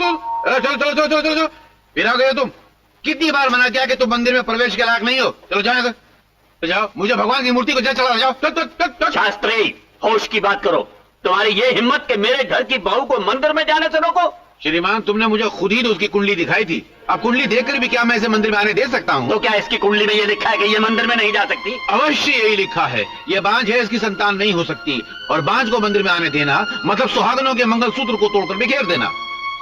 चलो चलो चलो चलो चलो चलो, फिर आ गए तुम। कितनी बार मना किया कि तुम मंदिर में प्रवेश के लायक नहीं हो। चलो जाओ इधर, तो जाओ, मुझे भगवान की मूर्ति को जल चढ़ा जाओ। चल चल चल चल। शास्त्री, होश की बात करो। तुम्हारी ये हिम्मत कि मेरे घर की बहू को मंदिर में जाने से रोको? श्रीमान, तुमने मुझे खुद ही तो उसकी कुंडली दिखाई थी। अब कुंडली देखकर भी क्या मैं इसे मंदिर में आने दे सकता हूँ? तो क्या इसकी कुंडली में ये लिखा है कि ये मंदिर में नहीं जा सकती? अवश्य यही लिखा है। ये बांझ है, इसकी संतान नहीं हो सकती। और बांझ को मंदिर में आने देना मतलब सुहागनों के मंगलसूत्र को तोड़कर बिखेर देना।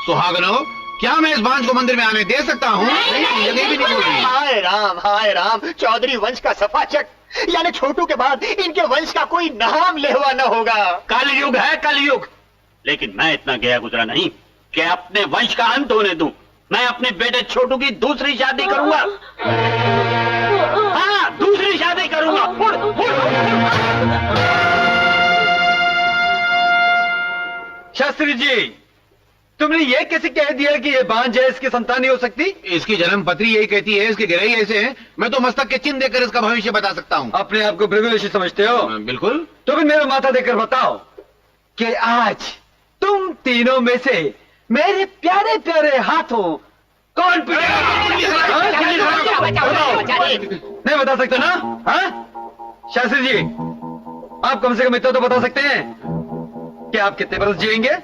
सुहागनों, क्या मैं इस बांझ को मंदिर में आने दे सकता हूँ? जगह भी नहीं बोल रही। हाय राम, चौधरी वंश का सफाचक, यानी छोटू के बाद इनके वंश का कोई नाम लेवा न होगा। कलयुग है कलयुग। लेकिन मैं इतना गया गुजरा नहीं कि अपने वंश का अंत होने दूं। मैं अपने बेटे छोटू की दूसरी शादी करूंगा। हाँ, दूसरी शादी करूंगा। उड़, उड़, उड़। शास्त्री जी, तुमने ये कैसे कह दिया कि ये बांझ है, इसकी संतान नहीं हो सकती? इसकी जन्म पत्री यही कहती है, इसके गिरई ऐसे हैं। मैं तो मस्तक के चिन्ह देकर इसका भविष्य बता सकता हूँ। अपने आप को भृगुलक्ष्मी समझते हो? बिल्कुल। तो भी मेरा माथा देकर बताओ कि आज तुम तीनों में से मेरे प्यारे प्यारे हाथों कौन नहीं बता सकते ना? हाँ शास्त्री जी, आप कम से कम इतना तो बता सकते हैं कि आप कितने बरस जिएंगे?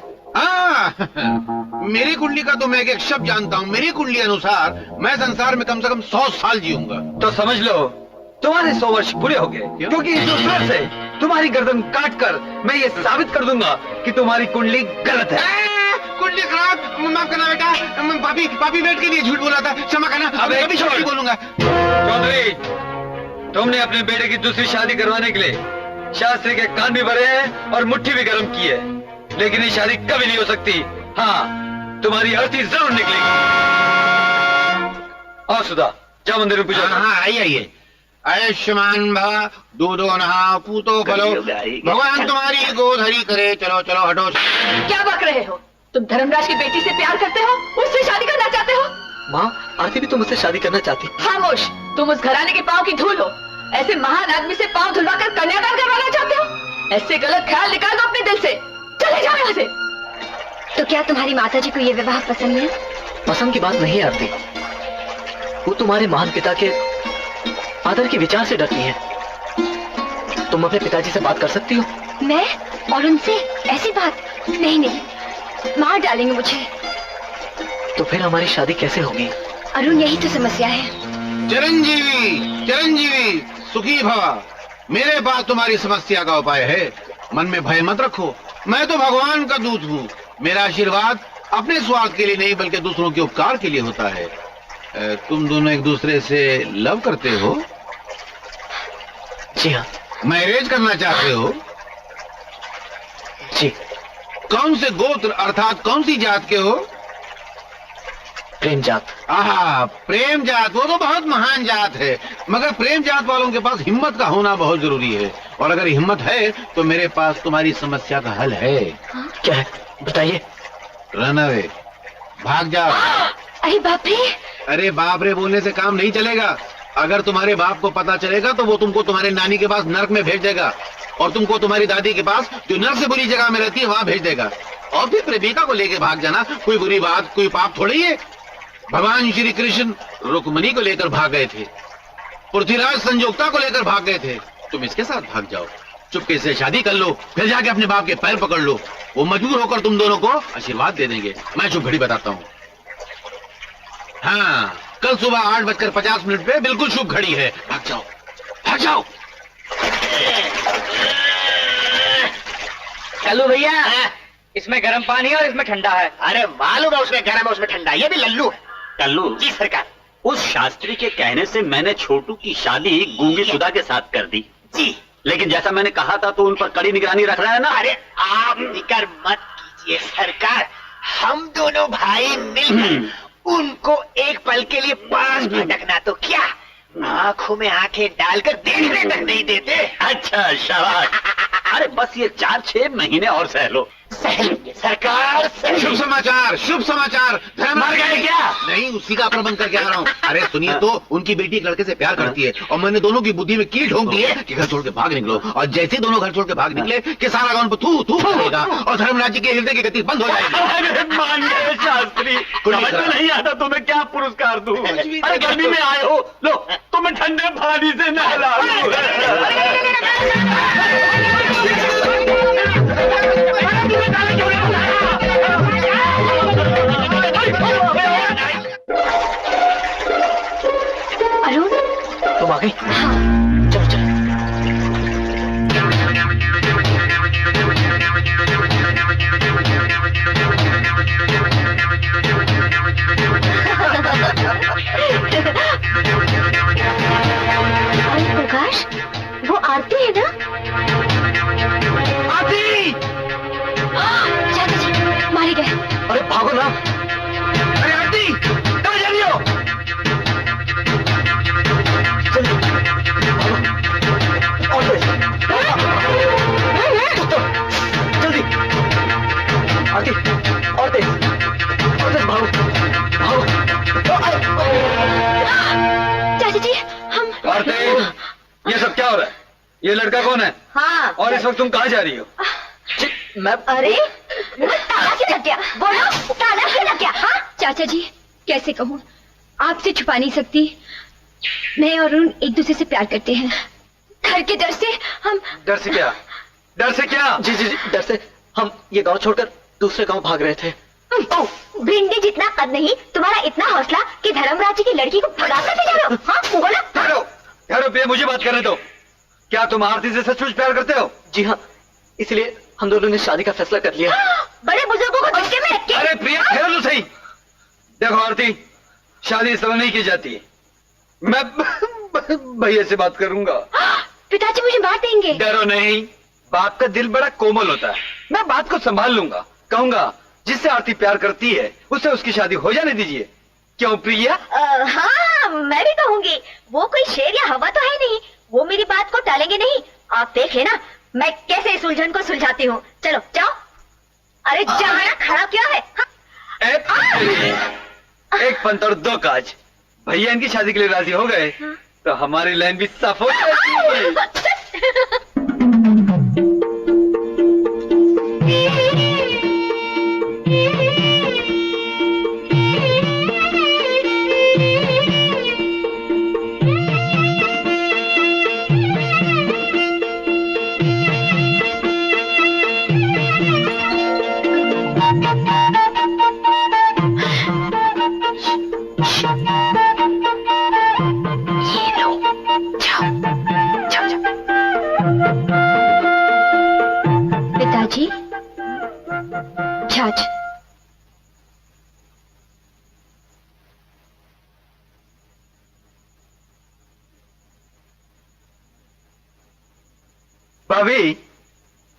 मेरी कुंडली का तो मैं एक शब्द जानता हूँ। मेरी कुंडली अनुसार मैं संसार में कम से कम 100 साल जीऊंगा। तो समझ लो तुम्हारे 100 वर्ष पूरे हो गए, क्योंकि इस दूसरे से तुम्हारी गर्दन काटकर मैं ये साबित कर दूंगा कि तुम्हारी कुंडली गलत है। कुंडली खराब, माफ करना बेटा। पापी पापी वेट के लिए झूठ बोला था, क्षमा करना। अब कभी झूठ नहीं बोलूंगा। चौधरी, तुमने अपने बेटे की दूसरी शादी करवाने के लिए शास्त्री के कान भी भरे हैं और मुट्ठी भी गर्म की है, लेकिन ये शादी कभी नहीं हो सकती। हाँ, तुम्हारी अर्थी जरूर निकलेगी। आओ सुधा, जाओ मंदिर में पूजा। हाँ, आइए आइए। आयुष्मान भव, दूधो नहा पूतो फलो, भगवान तुम्हारी गोद हरी करे। चलो चलो हटो। क्या बक रहे हो? तुम धर्मराज की बेटी से प्यार करते हो, उससे शादी करना चाहते हो? माँ, आरती भी तो मुझसे शादी करना चाहती। खामोश, तुम उस घराने के पांव की धूल हो। ऐसे महान आदमी से पांव धुलवाकर कन्यादान करवाना चाहते हो? ऐसे गलत ख्याल निकाल दो अपने दिल से। चले जाओ यहाँ से। तो क्या तुम्हारी माताजी को ये विवाह पसंद है? पसंद की बात नहीं आरती, वो तुम्हारे महान पिता के आदर के विचार से डरती है। तुम अपने पिताजी से बात कर सकती हो? मैं और उनसे ऐसी बात? नहीं नहीं, मार डालेंगे मुझे। तो फिर हमारी शादी कैसे होगी? अरुण, यही तो समस्या है। चिरंजीवी चिरंजीवी सुखी भवा। मेरे पास तुम्हारी समस्या का उपाय है। मन में भय मत रखो, मैं तो भगवान का दूत हूँ। मेरा आशीर्वाद अपने स्वार्थ के लिए नहीं बल्कि दूसरों के उपकार के लिए होता है। तुम दोनों एक दूसरे से लव करते हो? जी हाँ। मैरिज करना चाहते हो? जी। कौन से गोत्र अर्थात कौन सी जात के हो? प्रेम जात। आहा, प्रेम जात, वो तो बहुत महान जात है। मगर प्रेम जात वालों के पास हिम्मत का होना बहुत जरूरी है। और अगर हिम्मत है तो मेरे पास तुम्हारी समस्या का हल है। क्या है बताइए। रन अवे, भाग जाओ। अरे बाप रे। अरे बाप रे बोलने से काम नहीं चलेगा। अगर तुम्हारे बाप को पता चलेगा तो वो तुमको तुम्हारे नानी के पास नर्क में भेज देगा और तुमको तुम्हारी दादी के पास जो नर्क से बुरी जगह में रहती है वहां भेज देगा। और फिर प्रेमिका को लेके भाग जाना कोई बुरी बात, कोई पाप थोड़ी है। भगवान श्री कृष्ण रुक्मिणी को लेकर भाग गए थे, पृथ्वीराज संयोक्ता को लेकर भाग गए थे। तुम इसके साथ भाग जाओ, चुपके से शादी कर लो, फिर जाके अपने बाप के पैर पकड़ लो। वो मजबूर होकर तुम दोनों को आशीर्वाद दे देंगे। मैं शुभ घड़ी बताता हूँ। हाँ, कल सुबह 8:50 पे बिल्कुल शुभ घड़ी है। भाग जाओ, भाग जाओ। चलो भैया, इसमें गर्म पानी है और इसमें ठंडा है। अरे मालूम है, उसमें गर्म है उसमें ठंडा। ये भी लल्लू है। कल्लू जी सरकार। उस शास्त्री के कहने से मैंने छोटू की शादी गूंगी सुधा के साथ कर दी। जी, लेकिन जैसा मैंने कहा था तो उन पर कड़ी निगरानी रख रहा है ना? अरे आप फिक्र मत कीजिए सरकार, हम दोनों भाई मिलकर उनको एक पल के लिए पास भटकना तो क्या, आंखों में आंखें डालकर देखने तक नहीं देते। अच्छा शाबाश। अरे बस ये 4-6 महीने और सह लो। सह लेंगे सरकार शुभ समाचार, शुभ समाचार। धर्म मर गए क्या? नहीं, उसी का प्रबंध करके आ रहा हूँ। अरे सुनिए तो, उनकी बेटी एक लड़के से प्यार करती है और मैंने दोनों की बुद्धि में कील ठोक दी है कि घर छोड़ के भाग निकलो। और जैसे ही दोनों घर छोड़ के भाग निकले कि सारा गांव पर थू थू करेगा और धर्मराज के हृदय की गति बंद हो जाएगी। अरे मान गए शास्त्री, समझ में नहीं आता तुम्हें क्या पुरस्कार दूं। अरे गर्मी में आए हो, लो तुम्हें ठंडे पानी से नहला अरुण, तुम आ गई? चलो चलो। अरे प्रकाश, वो आरती है ना? आरती! चाचा जी मारे गए। अरे भागो ना। अरे आरती, कहाँ जा रही हो? और तेज। जल्दी आरती, और तेज, भागो भागो। चाचा जी हम आरती, ये सब क्या हो रहा है? ये लड़का कौन है? हाँ। और इस वक्त तुम कहाँ जा रही हो? जी, मैं अरे ताला क्यों लग गया? बोलो, ताला क्यों लग गया? हाँ चाचा जी, कैसे कहूँ, आपसे छुपा नहीं सकती। मैं और अरुण एक दूसरे से प्यार करते हैं। घर के डर से हम। डर से क्या? डर से क्या? जी जी जी, डर से हम ये गांव छोड़कर दूसरे गांव भाग रहे थे। भिंडी जितना कद नहीं, तुम्हारा इतना हौसला कि धर्मराज जी की लड़की को भगा कर ले जा रहे हो? हाँ बोलो। ठहरो ठहरो प्रिया, मुझे बात करने दो। क्या तुम आरती से सचमुच प्यार करते हो? जी हाँ, इसलिए हम दोनों ने शादी का फैसला कर लिया। बड़े बुजुर्गों को धक्के में रख के। अरे प्रिया ठहरो तो सही। देखो आरती, शादी इस तरह नहीं की जाती। मैं भैया से बात करूंगा। पिताजी मुझे मार देंगे। डरो नहीं, बाप का दिल बड़ा कोमल होता है। मैं बात को संभाल लूंगा। कहूंगा जिससे आरती प्यार करती है उससे उसकी शादी हो जाने दीजिए। क्यों प्रिया? हाँ मैं भी कहूंगी। वो कोई शेर या हवा तो है नहीं, वो मेरी बात को टालेंगे नहीं। आप देख लेना मैं कैसे इस उलझन को सुलझाती हूँ। चलो जाओ। अरे जाना, खड़ा क्या है? एक पंत और दो काज। भैया इनकी शादी के लिए राजी हो गए तो हमारी लाइन भी साफ हो जाएगी। पिताजी, छाछ। भाभी,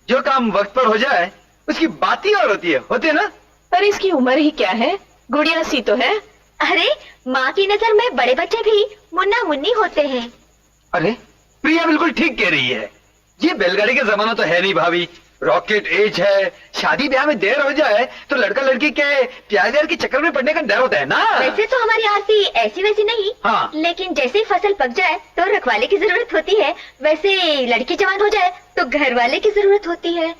जो काम वक्त पर हो जाए उसकी बात ही और होती है ना? पर इसकी उम्र ही क्या है, गुड़िया सी तो है। अरे माँ की नजर में बड़े बच्चे भी मुन्ना मुन्नी होते हैं। अरे प्रिया बिल्कुल ठीक कह रही है। ये बैलगाड़ी का जमाना तो है नहीं भाभी, रॉकेट एज है। शादी ब्याह में देर हो जाए तो लड़का लड़की के प्यार व्यार के चक्कर में पड़ने का डर होता है ना। वैसे तो हमारी आरती ऐसी वैसी नहीं। हाँ। लेकिन जैसे ही फसल पक जाए तो रखवाले की जरूरत होती है, वैसे लड़की जवान हो जाए तो घर वाले की जरूरत होती है।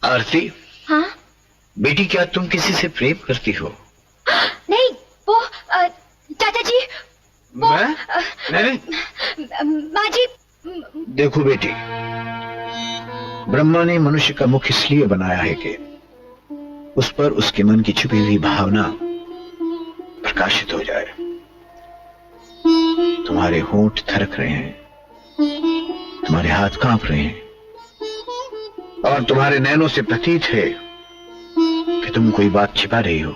आरती, हाँ बेटी क्या तुम किसी से प्रेम करती हो? नहीं, वो चाचा जी वो, मैं? नहीं। माँ जी। देखो बेटी, ब्रह्मा ने मनुष्य का मुख इसलिए बनाया है कि उस पर उसके मन की छुपी हुई भावना प्रकाशित हो जाए। तुम्हारे होंठ थरक रहे हैं, तुम्हारे हाथ कांप रहे हैं और तुम्हारे नैनों से प्रतीत है कि तुम कोई बात छिपा रही हो।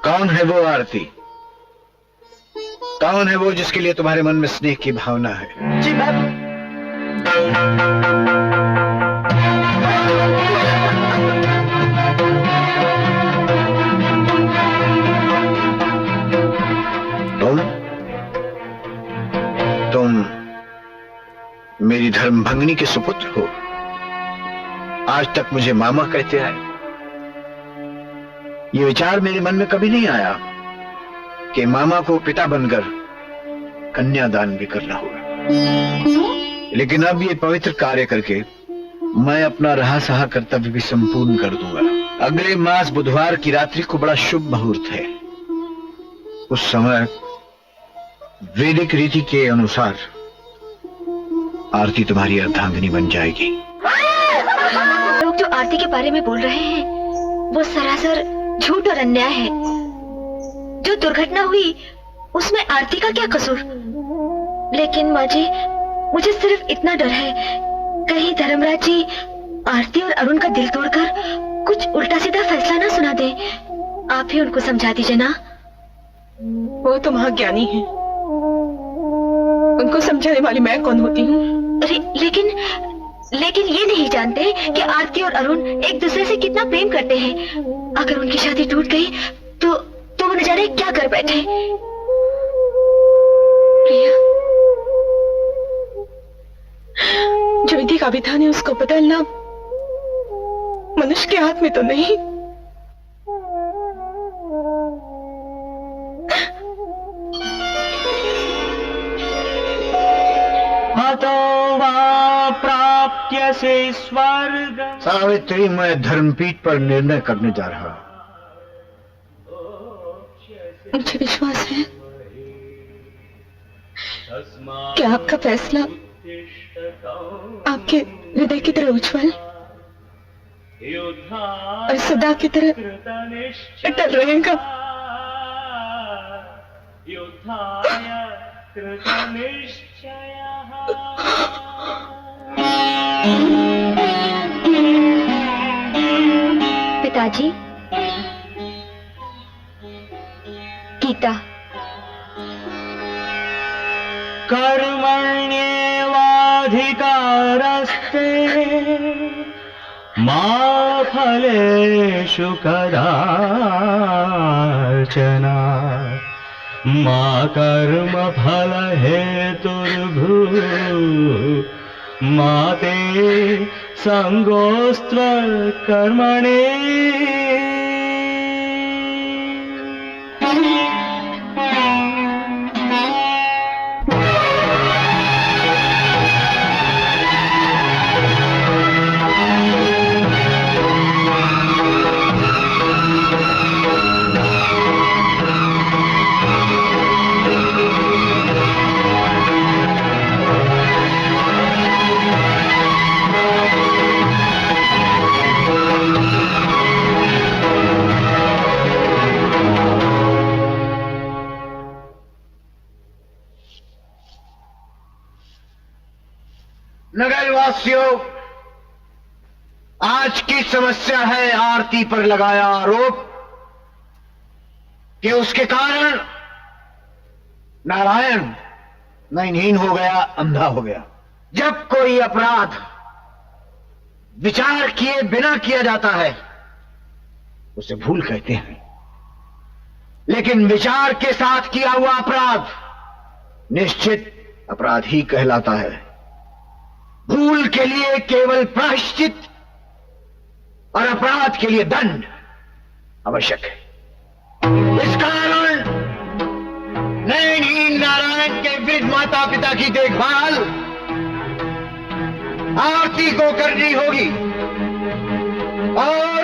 कौन है वो आरती? कौन है वो जिसके लिए तुम्हारे मन में स्नेह की भावना है? जी मैम। तुम मेरी धर्मभंगिनी के सुपुत्र हो। आज तक मुझे मामा कहते आए। ये विचार मेरे मन में कभी नहीं आया कि मामा को पिता बनकर कन्यादान भी करना होगा। लेकिन अब ये पवित्र कार्य करके मैं अपना रहा सहा कर्तव्य भी संपूर्ण कर दूंगा। अगले मास बुधवार की रात्रि को बड़ा शुभ मुहूर्त है। उस समय वैदिक रीति के अनुसार आरती तुम्हारी अर्धांगिनी बन जाएगी। लोग जो आरती के बारे में बोल रहे हैं वो सरासर झूठ और अन्याय है। जो दुर्घटना हुई उसमें आरती का क्या कसूर? लेकिन माँ जी, मुझे सिर्फ इतना डर है कहीं धर्मराज जी आरती और अरुण का दिल तोड़कर कुछ उल्टा सीधा फैसला ना सुना दे। आप ही उनको समझा दीजिए ना। वो तो महाज्ञानी है, उनको समझाने वाली मैं कौन होती हूँ? लेकिन ये नहीं जानते कि आरती और अरुण एक दूसरे से कितना प्रेम करते हैं। अगर उनकी शादी टूट गई तो वो न जाने क्या कर बैठे। प्रिया, जो विधि का विधान है उसको बदलना मनुष्य के हाथ में तो नहीं। प्राप्यसे स्वर्ग। सावित्री, मैं धर्मपीठ पर निर्णय करने जा रहा। मुझे विश्वास है कि आपका फैसला आपके हृदय की तरह उज्जवल और सदा की तरह अटल रहेगा। पिताजी, गीता। कर्मण्येवाधिकारस्ते मा फलेषु कदाचन मा कर्म फल हेतुर्भूः मा ते संगोस्त्व कर्मणे। नगरवासियों, आज की समस्या है आरती पर लगाया आरोप कि उसके कारण नारायण नयनहीन हो गया, अंधा हो गया। जब कोई अपराध विचार किए बिना किया जाता है उसे भूल कहते हैं, लेकिन विचार के साथ किया हुआ अपराध निश्चित अपराध ही कहलाता है। भूल के लिए केवल प्रायश्चित और अपराध के लिए दंड आवश्यक है। इस कारण नयनहीन नारायण के वृद्ध माता पिता की देखभाल आरती को करनी होगी और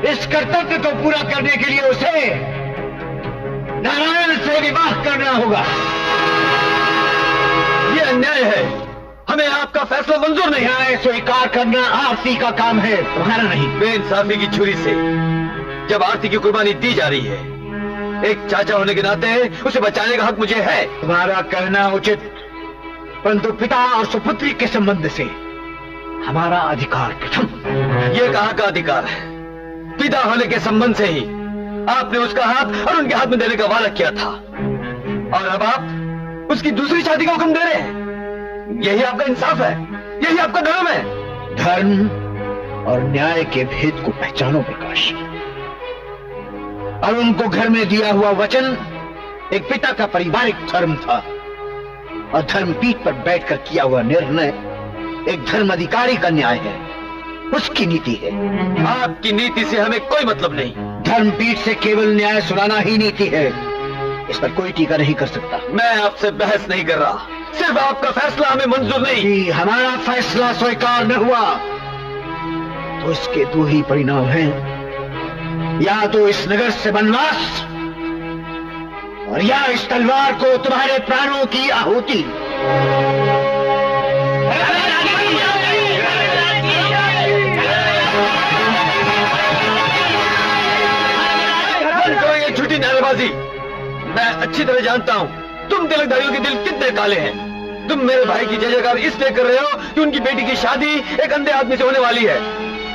इस कर्तव्य को पूरा करने के लिए उसे नारायण से विवाह करना होगा। ये अन्याय है, हमें आपका फैसला मंजूर नहीं। न्याय स्वीकार करना आरती का काम है, तुम्हारा नहीं। बेइंसाफी की छुरी से जब आरती की कुर्बानी दी जा रही है, एक चाचा होने के नाते उसे बचाने का हक मुझे है। तुम्हारा कहना उचित, परंतु पिता और सुपुत्री के संबंध से हमारा अधिकार प्रथम। ये कहाँ का अधिकार है? पिता होने के संबंध से ही आपने उसका हाथ और उनके हाथ में देने का वादा किया था, और अब आप उसकी दूसरी शादी का हुक्म दे रहे हैं। यही आपका इंसाफ है, यही आपका धर्म है। धर्म और न्याय के भेद को पहचानो प्रकाश। और उनको घर में दिया हुआ वचन एक पिता का पारिवारिक धर्म था। और धर्मपीठ पर बैठकर किया हुआ निर्णय एक धर्म अधिकारी का न्याय है, उसकी नीति है। आपकी नीति से हमें कोई मतलब नहीं। धर्मपीठ से केवल न्याय सुनाना ही नीति है, इस पर कोई टीका नहीं कर सकता। मैं आपसे बहस नहीं कर रहा, सिर्फ आपका फैसला हमें मंजूर नहीं। कि हमारा फैसला स्वीकार न हुआ तो इसके दो ही परिणाम हैं, या तो इस नगर से वनवास और या इस तलवार को तुम्हारे प्राणों की आहुति। ये झूठी नारेबाजी। मैं अच्छी तरह जानता हूँ तुम तिलकधारियों के दिल कितने काले हैं। तुम मेरे भाई की जय जयकार इसलिए कर रहे हो कि उनकी बेटी की शादी एक अंधे आदमी से होने वाली है,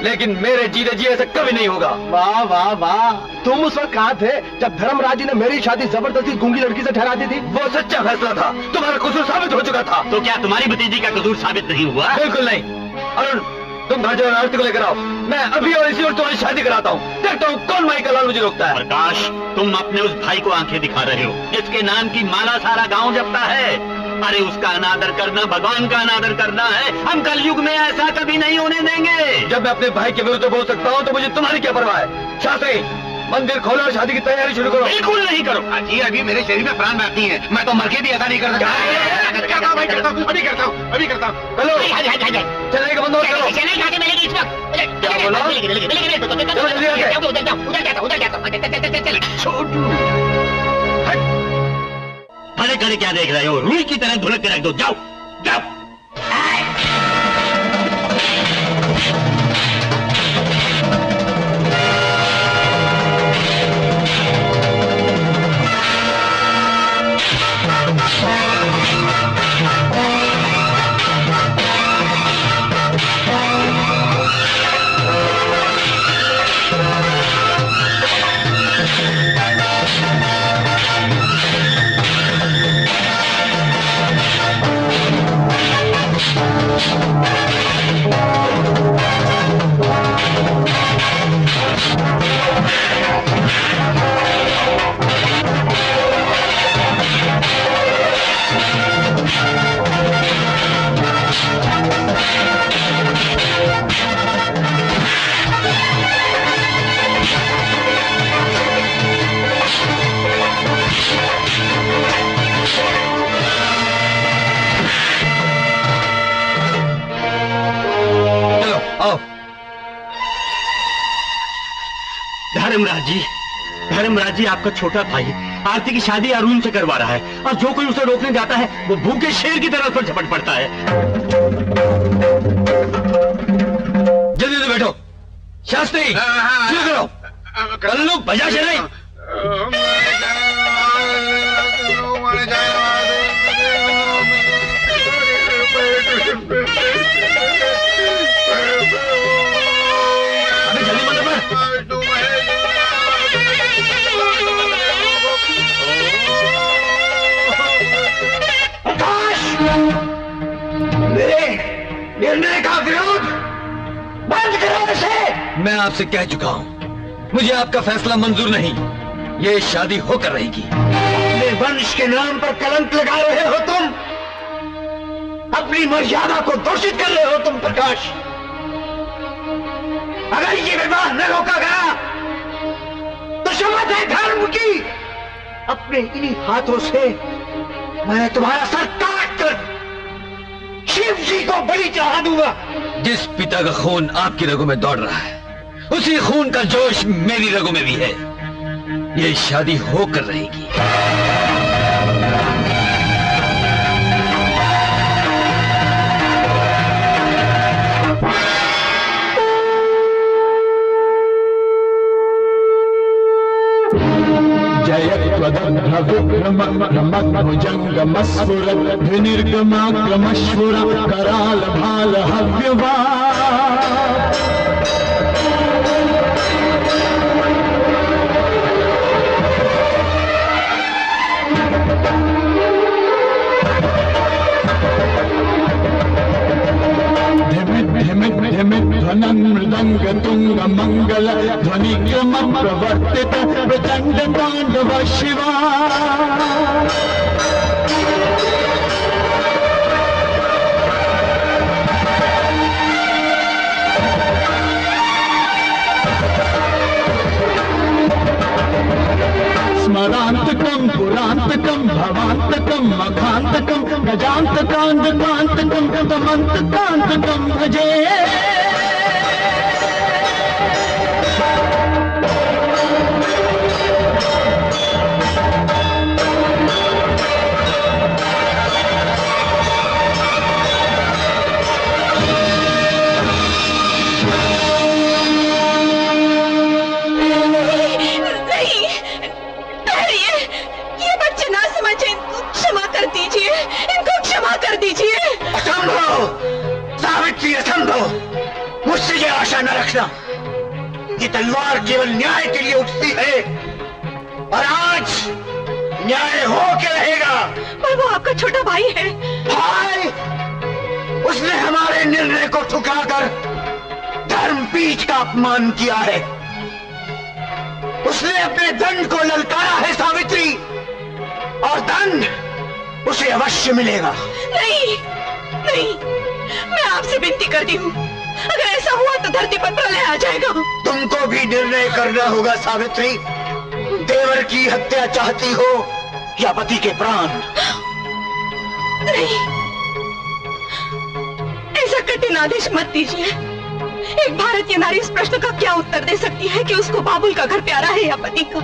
लेकिन मेरे जीते जी ऐसा कभी नहीं होगा। वाह वाह वाह, तुम उस वक्त कहाँ थे जब धर्मराज जी ने मेरी शादी जबरदस्ती गूंगी लड़की से ठहरा दी थी? वो सच्चा फैसला था, तुम्हारा कसूर साबित हो चुका था। तो क्या तुम्हारी भतीजी का कसूर साबित नहीं हुआ? बिल्कुल नहीं। अरुण, तुम राजा और आरती को लेकर आओ, मैं अभी और इसी और तुम्हारी शादी कराता हूँ। देखता हूँ कौन माई का लाल मुझे रोकता है। प्रकाश, तुम अपने उस भाई को आंखें दिखा रहे हो जिसके नाम की माला सारा गांव जपता है। अरे उसका अनादर करना भगवान का अनादर करना है। हम कलयुग में ऐसा कभी नहीं होने देंगे। जब मैं अपने भाई के विरुद्ध बोल सकता हूँ तो मुझे तुम्हारी क्या परवाह है। शास्त्री, मंदिर खोलो और शादी की तैयारी शुरू करो। बिल्कुल नहीं करो। जी अभी मेरे शरीर में प्राण बाकी है, मैं तो मर के भी ऐसा नहीं कर सकता। अभी करता हूँ। चलो, चलने का बंदोबस्त करो। क्या बोला? चलो जल्दी आके। छोटू, खड़े खड़े क्या देख रहे हो? रुई की तरह धुलक के रख दो। जाओ जाओ। धर्मराज जी आपका छोटा भाई आरती की शादी अरुण से करवा रहा है और जो कोई उसे रोकने जाता है वो भूखे शेर की तरह पर झपट पड़ता है। जल्दी से बैठो। शास्त्री, शुरू करो। कल्लू बजा चले। अबे जल्दी मंदिर पर। निर्णय का विरोध बंद करो इसे। मैं आपसे कह चुका हूं, मुझे आपका फैसला मंजूर नहीं। ये शादी होकर रहेगी। अपने वंश के नाम पर कलंक लगा रहे हो तुम, अपनी मर्यादा को दूषित कर रहे हो तुम प्रकाश। अगर ये विवाह न रोका गया तो शपथ है धर्म की, अपने इन्हीं हाथों से मैं तुम्हारा सर काट कर शिव जी को बलि चढ़ा दूंगा। जिस पिता का खून आपकी रगों में दौड़ रहा है, उसी खून का जोश मेरी रगों में भी है। ये शादी होकर रहेगी। विनिर्गमाक्रमश्वुर कराल भाल हव्यवा ध्वनं मृदंग तुंग मंगल ध्वनि क्रम प्रवर्तित प्रचंड तांडव शिवा। कांत कांत कांत कम कमंत कांत कम भजे कर दीजिए। असंभव सावित्री, असंभव। मुझसे ये आशा न रखना। ये तलवार केवल न्याय के लिए उठती है और आज न्याय हो के रहेगा। पर वो आपका छोटा भाई है। भाई? उसने हमारे निर्णय को ठुकराकर धर्मपीठ का अपमान किया है। उसने अपने दंड को ललकारा है सावित्री, और दंड उसे अवश्य मिलेगा। नहीं नहीं, मैं आपसे विनती करती हूँ, अगर ऐसा हुआ तो धरती पर प्रलय आ जाएगा। तुमको भी निर्णय करना होगा सावित्री। देवर की हत्या चाहती हो या पति के प्राण? नहीं, ऐसा कठिन आदेश मत दीजिए। एक भारतीय नारी इस प्रश्न का क्या उत्तर दे सकती है कि उसको बाबुल का घर प्यारा है या पति का?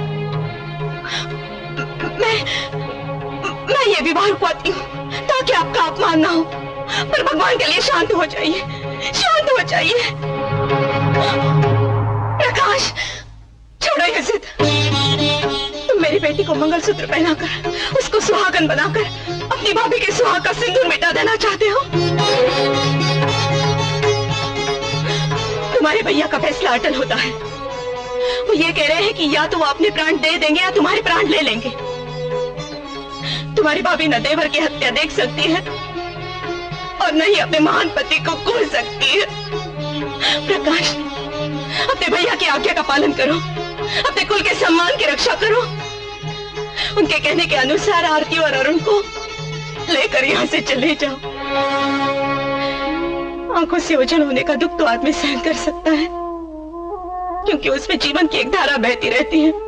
मैं ये विवाह रुकवाती हूँ ताकि आपका अपमान ना हो, पर भगवान के लिए शांत हो जाइए, शांत हो जाइए। प्रकाश, छोड़ो ये जिद। तुम मेरी बेटी को मंगलसूत्र पहनाकर, उसको सुहागन बनाकर अपनी भाभी के सुहाग का सिंदूर मिटा देना चाहते हो। तुम्हारे भैया का फैसला अटल होता है। वो ये कह रहे हैं कि या तो वो अपने प्राण दे देंगे या तुम्हारे प्राण ले लेंगे। तुम्हारी भाभी न देवर की हत्या देख सकती है और न ही अपने महान पति को खोल सकती है। प्रकाश, अपने भैया की आज्ञा का पालन करो, अपने कुल के सम्मान की रक्षा करो। उनके कहने के अनुसार आरती और अरुण को लेकर यहाँ से चले जाओ। आंखों से ओझल होने का दुख तो आदमी सहन कर सकता है, क्योंकि उसमें जीवन की एक धारा बहती रहती है।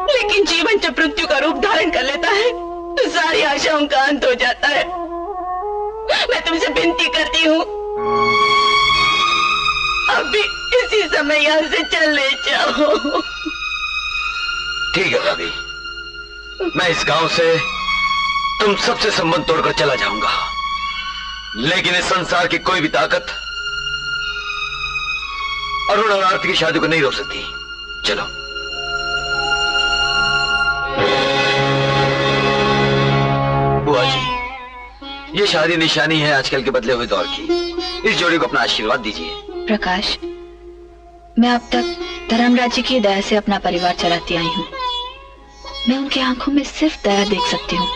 लेकिन जीवन जब मृत्यु का रूप धारण कर लेता है तो सारी आशाओं का अंत हो जाता है। मैं तुमसे विनती करती हूँ, अभी इसी समय यहाँ से चले जाओ। ठीक है भाभी, मैं इस गांव से तुम सबसे संबंध तोड़कर चला जाऊंगा, लेकिन इस संसार की कोई भी ताकत अरुण और आरती की शादी को नहीं रोक सकती। चलो। बुआ जी, ये शादी निशानी है आजकल के बदले हुए दौर की। इस जोड़ी को अपना आशीर्वाद दीजिए। प्रकाश, मैं अब तक धर्मराज जी की दया से अपना परिवार चलाती आई हूँ। मैं उनकी आंखों में सिर्फ दया देख सकती हूँ,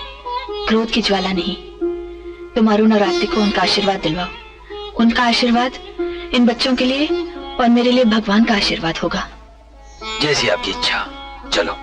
क्रोध की ज्वाला नहीं। तुम अरुण और आरती को उनका आशीर्वाद दिलवाओ। उनका आशीर्वाद इन बच्चों के लिए और मेरे लिए भगवान का आशीर्वाद होगा। जैसी आपकी इच्छा। चलो।